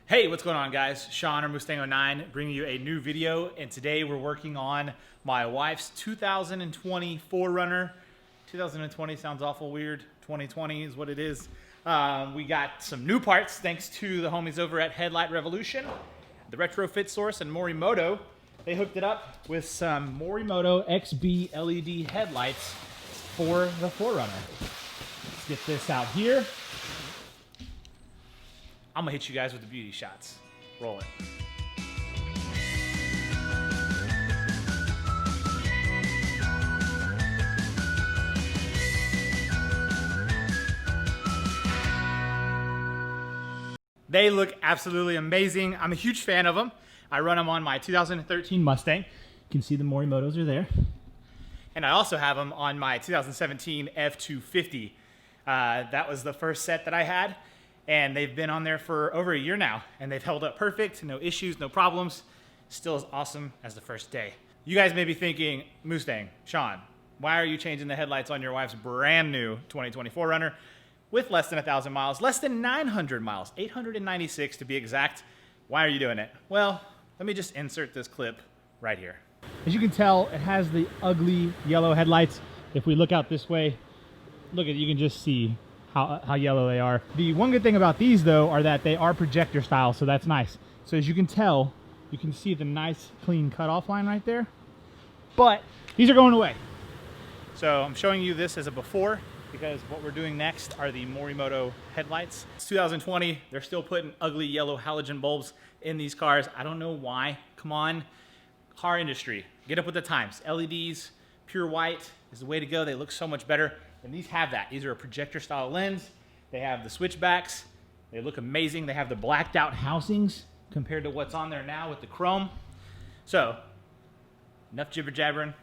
Hey, what's going on, guys? Sean or Mustang09 bringing you a new video, and today we're working on my wife's 2020 4Runner. 2020 sounds awful weird. 2020 is what it is. We got some new parts thanks to the homies over at Headlight Revolution, the retrofit source, and Morimoto. They hooked it up with some Morimoto XB LED headlights for the 4Runner. Let's get this out here. I'm gonna hit you guys with the beauty shots. Roll it. They look absolutely amazing. I'm a huge fan of them. I run them on my 2013 Mustang. You can see the Morimotos are there. And I also have them on my 2017 F250. That was the first set that I had. And they've been on there for over a year now, and they've held up perfect, no issues, no problems. Still as awesome as the first day. You guys may be thinking, Mustang, Sean, why are you changing the headlights on your wife's brand new 2020 4Runner with less than 1,000 miles, less than 900 miles, 896 to be exact? Why are you doing it? Well, let me just insert this clip right here. As you can tell, it has the ugly yellow headlights. If we look out this way, look at, you can just see how yellow they are. The one good thing about these though are that they are projector style, so that's nice. So as you can tell, you can see the nice clean cutoff line right there. But these are going away. So I'm showing you this as a before, because what we're doing next are the Morimoto headlights. It's 2020, they're still putting ugly yellow halogen bulbs in these cars. I don't know why. Come on, car industry, get up with the times. LEDs, pure white is the way to go. They look so much better. And these have that. These are a projector style lens. They have the switchbacks. They look amazing. They have the blacked out housings compared to what's on there now with the chrome. So, enough jibber jabbering.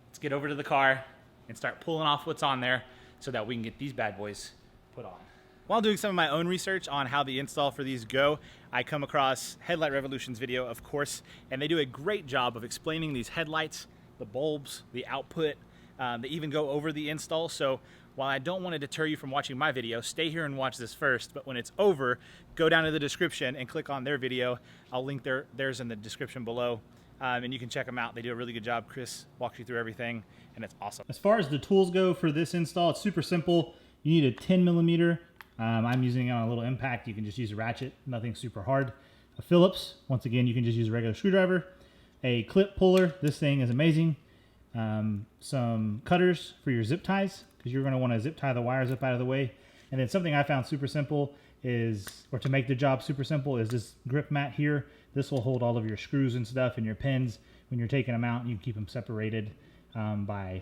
Let's get over to the car and start pulling off what's on there so that we can get these bad boys put on. While doing some of my own research on how the install for these go, I come across Headlight Revolution's video, of course, and they do a great job of explaining these headlights, the bulbs, the output. They even go over the install. So while I don't want to deter you from watching my video, stay here and watch this first. But when it's over, go down to the description and click on their video. I'll link theirs in the description below, and you can check them out. They do a really good job. Chris walks you through everything, and it's awesome. As far as the tools go for this install, it's super simple. You need a 10 millimeter. I'm using it on a little impact. You can just use a ratchet, nothing super hard. A Phillips, once again, you can just use a regular screwdriver. A clip puller, this thing is amazing. Some cutters for your zip ties, because you're going to want to zip tie the wires up out of the way. And then something I found super simple is, or to make the job super simple, is this grip mat here. This will hold all of your screws and stuff and your pins. When you're taking them out, you can keep them separated by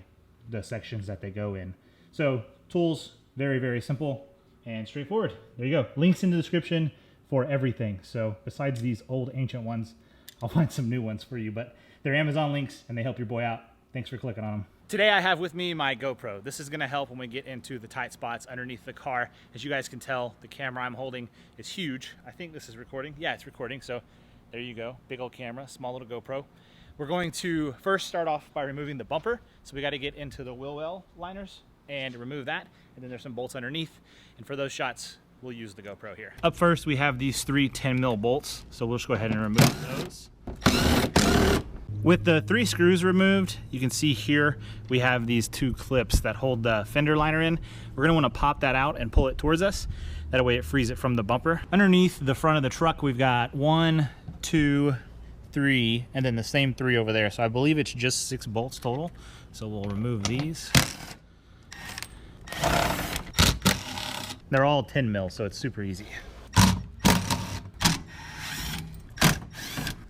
the sections that they go in. So tools, very, very simple and straightforward. There you go. Links in the description for everything. So besides these old ancient ones, I'll find some new ones for you, but they're Amazon links and they help your boy out. Thanks for clicking on them. Today I have with me my GoPro. This is gonna help when we get into the tight spots underneath the car. As you guys can tell, the camera I'm holding is huge. I think this is recording. Yeah, it's recording, so there you go. Big old camera, small little GoPro. We're going to first start off by removing the bumper. So we gotta get into the wheel well liners and remove that. And then there's some bolts underneath. And for those shots, we'll use the GoPro here. Up first, we have these 3 10mm bolts. So we'll just go ahead and remove those. With the 3 screws removed, you can see here we have these 2 clips that hold the fender liner in. We're going to want to pop that out and pull it towards us. That way it frees it from the bumper. Underneath the front of the truck, we've got 1, 2, 3, and then the same 3 over there. So I believe it's just 6 bolts total. So we'll remove these. They're all 10 mil, so it's super easy.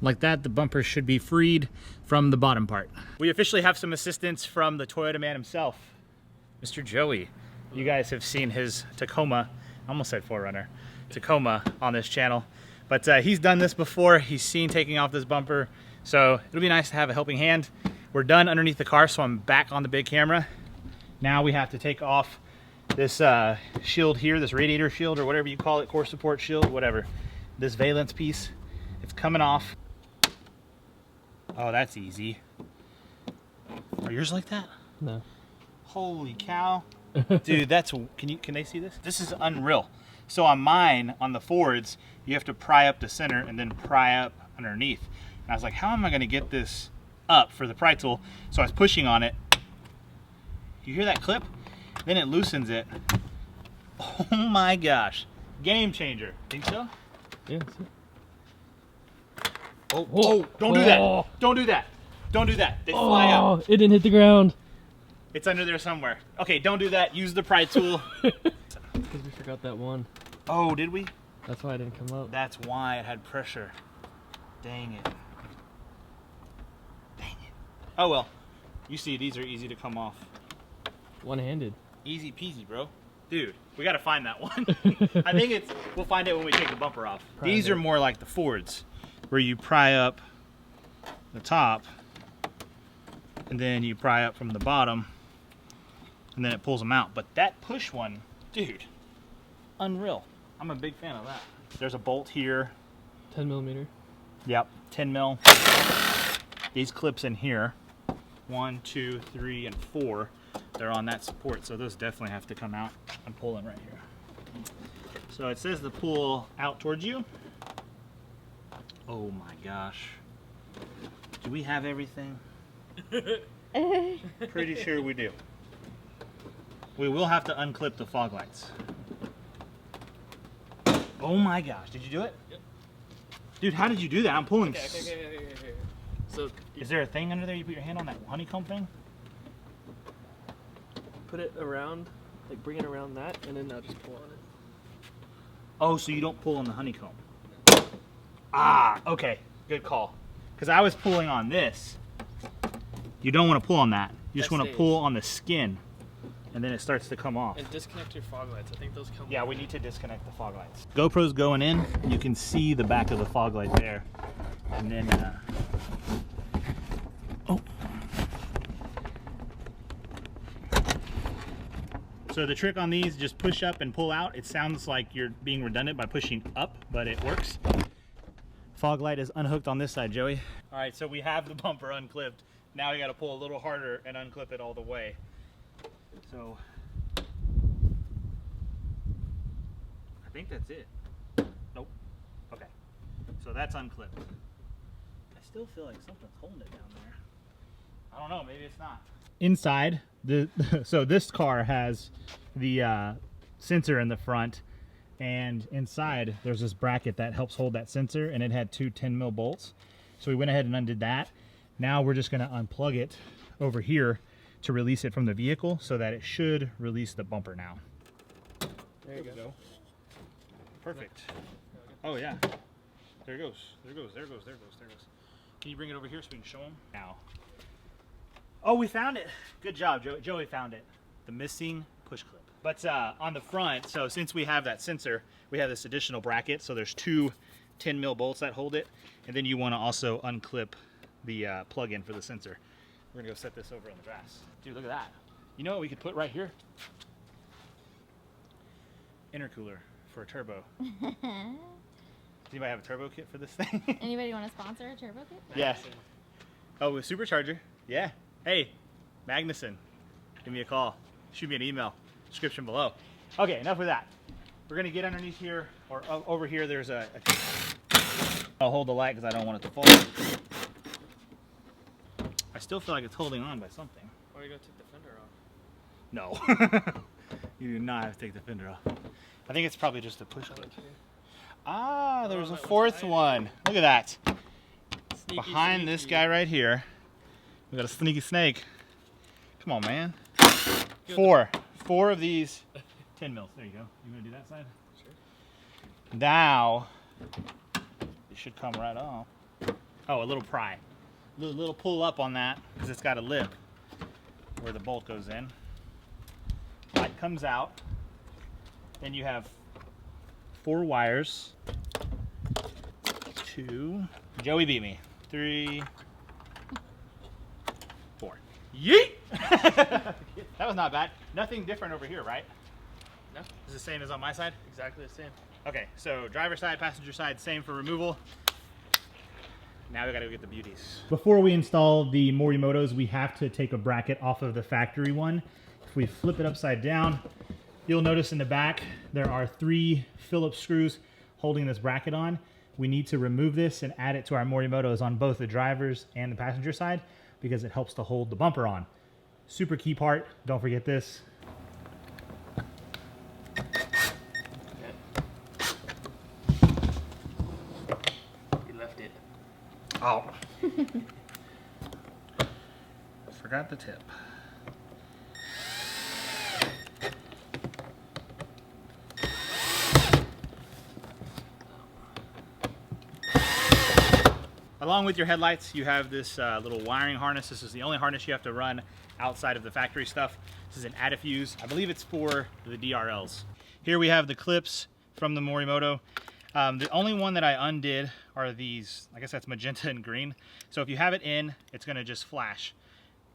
Like that, the bumper should be freed from the bottom part. We officially have some assistance from the Toyota man himself, Mr. Joey. You guys have seen his Tacoma, I almost said 4Runner, Tacoma on this channel. But he's done this before. He's seen taking off this bumper. So it'll be nice to have a helping hand. We're done underneath the car, so I'm back on the big camera. Now we have to take off this shield here, this radiator shield or whatever you call it, core support shield, whatever. This valence piece, it's coming off. Oh, that's easy. Are yours like that? No. Holy cow. Dude, that's, can they see this? This is unreal. So on mine, on the Fords, you have to pry up the center and then pry up underneath. And I was like, how am I gonna get this up for the pry tool? So I was pushing on it. You hear that clip? Then it loosens it. Oh my gosh. Game changer. Think so? Yeah. Oh, oh, don't do that. Don't do that. Don't do that. They fly out. It didn't hit the ground. It's under there somewhere. Okay, don't do that. Use the pry tool. Because we forgot that one. Oh, did we? That's why it didn't come up. That's why it had pressure. Dang it. Dang it. Oh well. You see, these are easy to come off. One-handed. Easy peasy, bro. Dude, we gotta find that one. I think we'll find it when we take the bumper off. These are more like the Fords, where you pry up the top, and then you pry up from the bottom, and then it pulls them out. But that push one, dude, unreal. I'm a big fan of that. There's a bolt here. 10 millimeter. Yep, 10 mil. These clips in here, 1, 2, 3, and 4. They're on that support, so those definitely have to come out. I'm pulling right here. So it says to pull out towards you. Oh my gosh. Do we have everything? Pretty sure we do. We will have to unclip the fog lights. Oh my gosh, did you do it? Yep. Dude, how did you do that? I'm pulling. Okay. So Is there a thing under there? You put your hand on that honeycomb thing? put it around, like bring it around that, and then just pull on it. Oh, so you don't pull on the honeycomb. Ah, okay. Good call. Because I was pulling on this. You don't want to pull on that. You just want to pull on the skin, and then it starts to come off. And disconnect your fog lights. I think those come Yeah, we need to disconnect the fog lights. GoPro's going in. You can see the back of the fog light there. And then, oh. So the trick on these, just push up and pull out. It sounds like you're being redundant by pushing up, but it works. Fog light is unhooked on this side, Joey. All right, so we have the bumper unclipped. Now we got to pull a little harder and unclip it all the way. So I think that's it. Nope. Okay. So that's unclipped. I still feel like something's holding it down there. I don't know, maybe it's not. Inside, so this car has the sensor in the front, and inside there's this bracket that helps hold that sensor, and it had two 10 mil bolts. So we went ahead and undid that. Now we're just gonna unplug it over here to release it from the vehicle, so that it should release the bumper now. There you go. Perfect. Oh yeah. There it goes. There it goes. There it goes. There it goes. There it goes. Can you bring it over here so we can show them? Now. Oh, we found it. Good job, Joey. Joey found it. The missing push clip. But on the front, so since we have that sensor, we have this additional bracket. So there's two 10 mil bolts that hold it. And then you want to also unclip the plug-in for the sensor. We're gonna go set this over on the grass. Dude, look at that. You know what we could put right here? Intercooler for a turbo. Does anybody have a turbo kit for this thing? Anybody want to sponsor a turbo kit? Yeah. Oh, with supercharger? Yeah. Hey, Magnuson, give me a call. Shoot me an email. Description below. Okay, enough with that. We're gonna get underneath here, or over here. There's a I'll hold the light because I don't want it to fall. I still feel like it's holding on by something. Or you gotta take the fender off. No. You do not have to take the fender off. I think it's probably just a push clip. Ah, there's a fourth one. Look at that. Sneaky, Behind this guy right here, we got a sneaky snake. Come on, man. Four of these 10 mils. There you go. You want to do that side? Sure. Now, it should come right off. Oh, a little pry. Little pull up on that because it's got a lip where the bolt goes in. Light comes out. Then you have 4 wires. 2. Joey beat me. 3. 4. Yeet! That was not bad. Nothing different over here, right? No. Is it the same as on my side? Exactly the same. Okay, so driver side, passenger side, same for removal. Now we gotta go get the beauties. Before we install the Morimotos, we have to take a bracket off of the factory one. If we flip it upside down, You'll notice in the back, there are 3 Phillips screws holding this bracket on. We need to remove this and add it to our Morimotos on both the driver's and the passenger side because it helps to hold the bumper on. Super key part, don't forget this. You left it. Oh. Forgot the tip. Along with your headlights, you have this little wiring harness. This is the only harness you have to run outside of the factory stuff. This is an Adafuse. I believe it's for the DRLs. Here we have the clips from the Morimoto. The only one that I undid are these, I guess that's magenta and green. So if you have it in, it's gonna just flash,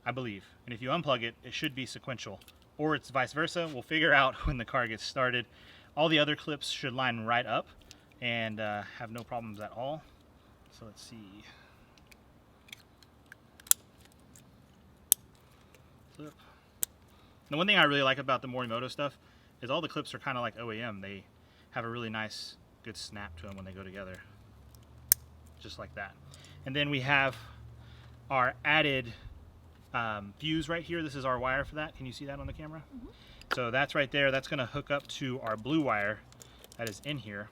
I believe. And if you unplug it, it should be sequential. Or it's vice versa. We'll figure out when the car gets started. All the other clips should line right up and have no problems at all. So let's see. Clip. The one thing I really like about the Morimoto stuff is all the clips are kind of like OEM. They have a really nice, good snap to them when they go together. Just like that. And then we have our added fuse right here. This is our wire for that. Can you see that on the camera? Mm-hmm. So that's right there. That's going to hook up to our blue wire that is in here.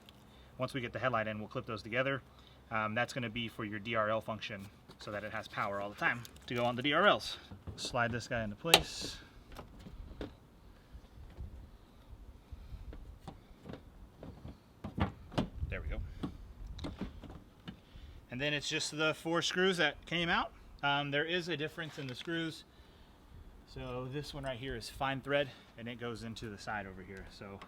Once we get the headlight in, we'll clip those together. That's going to be for your DRL function so that it has power all the time to go on the DRLs. Slide this guy into place. There we go. And then it's just the 4 screws that came out. There is a difference in the screws. So this one right here is fine thread and it goes into the side over here. So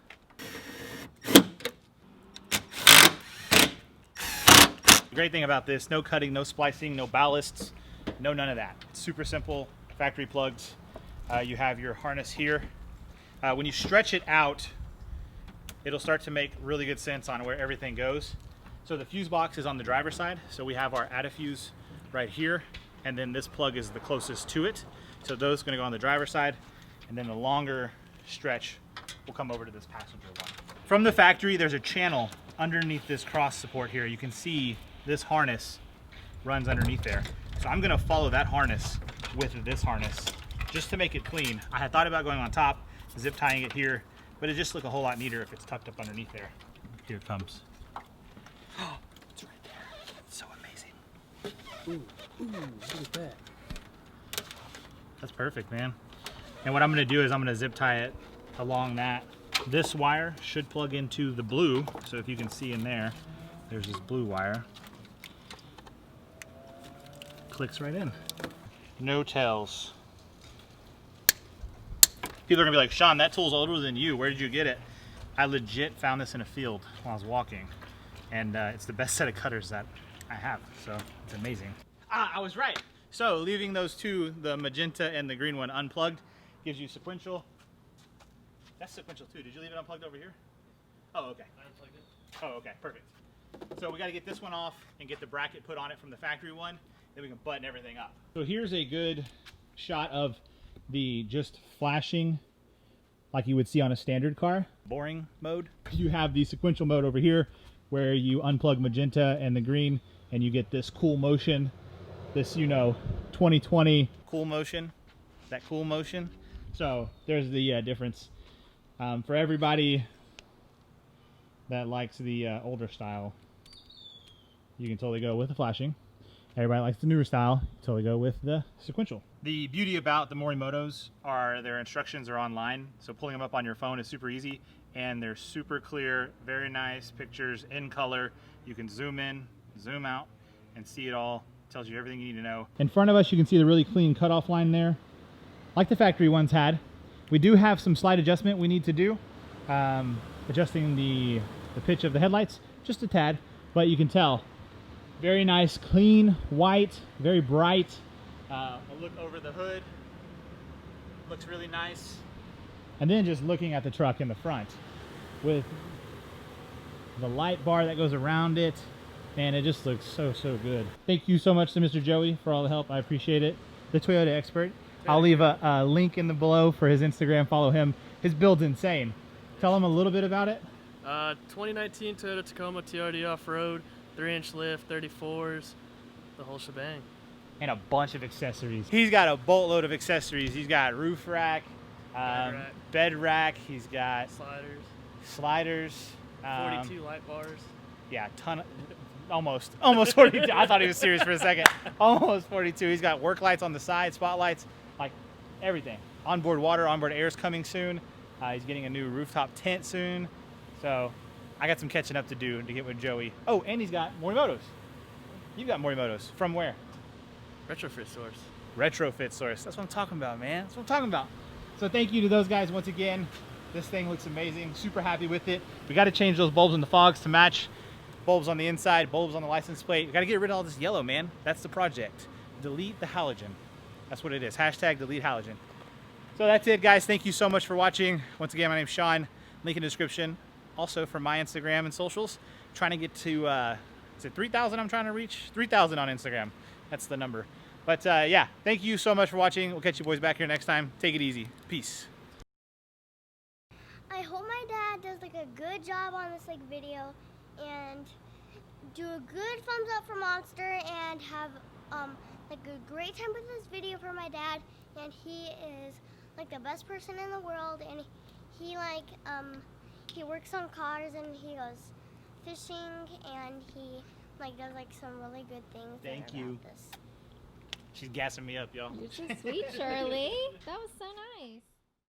the great thing about this, no cutting, no splicing, no ballasts, no none of that. It's super simple, factory plugs. You have your harness here. When you stretch it out, it'll start to make really good sense on where everything goes. So the fuse box is on the driver's side. So we have our Adafuse right here, and then this plug is the closest to it. So those are gonna go on the driver's side, and then the longer stretch will come over to this passenger one. From the factory, there's a channel underneath this cross support here. You can see this harness runs underneath there. So I'm gonna follow that harness with this harness just to make it clean. I had thought about going on top, zip tying it here, but it just look a whole lot neater if it's tucked up underneath there. Here it comes. Oh, it's right there. It's so amazing. Ooh, look at that. That's perfect, man. And what I'm gonna do is I'm gonna zip tie it along that. This wire should plug into the blue. So if you can see in there, there's this blue wire. Clicks right in. No tails. People are gonna be like, Sean, that tool's older than you. Where did you get it? I legit found this in a field while I was walking. And it's the best set of cutters that I have. So it's amazing. Ah, I was right. So leaving those two, the magenta and the green one, unplugged, gives you sequential. That's sequential too. Did you leave it unplugged over here? Oh, okay. I unplugged it. Oh, okay, perfect. So we got to get this one off and get the bracket put on it from the factory one. Then we can button everything up. So here's a good shot of the just flashing like you would see on a standard car. Boring mode. You have the sequential mode over here where you unplug magenta and the green and you get this cool motion. This, you know, 2020 cool motion. That cool motion. So there's the difference. For everybody that likes the older style, you can totally go with the flashing. Everybody likes the newer style, totally go with the sequential. The beauty about the Morimotos are their instructions are online, so pulling them up on your phone is super easy, and they're super clear, very nice pictures in color. You can zoom in, zoom out, and see it all. It tells you everything you need to know. In front of us, you can see the really clean cutoff line there, like the factory ones had. We do have some slight adjustment we need to do, adjusting the pitch of the headlights, just a tad, but you can tell. Very nice, clean, white, very bright. A look over the hood, looks really nice. And then just looking at the truck in the front with the light bar that goes around it, and it just looks so, so good. Thank you so much to Mr. Joey for all the help. I appreciate it. The Toyota expert. I'll leave a link in the below for his Instagram. Follow him. His build's insane. Tell him a little bit about it. 2019 Toyota Tacoma TRD off-road, 3-inch lift, 34s, the whole shebang. And a bunch of accessories. He's got a boatload of accessories. He's got roof rack, bed rack. He's got sliders, 42 light bars. Yeah, almost 42. I thought he was serious for a second. Almost 42. He's got work lights on the side, spotlights, like everything. Onboard water, onboard air is coming soon. He's getting a new rooftop tent soon. So I got some catching up to do to get with Joey. Oh, and he's got Morimotos. You've got Morimotos. From where? Retrofit Source. Retrofit Source. That's what I'm talking about, man. That's what I'm talking about. So thank you to those guys once again. This thing looks amazing. Super happy with it. We got to change those bulbs in the fogs to match. Bulbs on the inside, bulbs on the license plate. We got to get rid of all this yellow, man. That's the project. Delete the halogen. That's what it is. Hashtag delete halogen. So that's it, guys. Thank you so much for watching. Once again, my name's Sean. Link in the description. Also for my Instagram and socials. Trying to get to, is it 3,000 I'm trying to reach? 3,000 on Instagram. That's the number. But yeah, thank you so much for watching. We'll catch you boys back here next time. Take it easy. Peace. I hope my dad does like a good job on this like video and do a good thumbs up for Monster and have like a great time with this video for my dad. And he is like the best person in the world, and he like he works on cars and he goes fishing and he like does like some really good things. Thank you. This. She's gassing me up, y'all. You're so sweet, Shirley. That was so nice.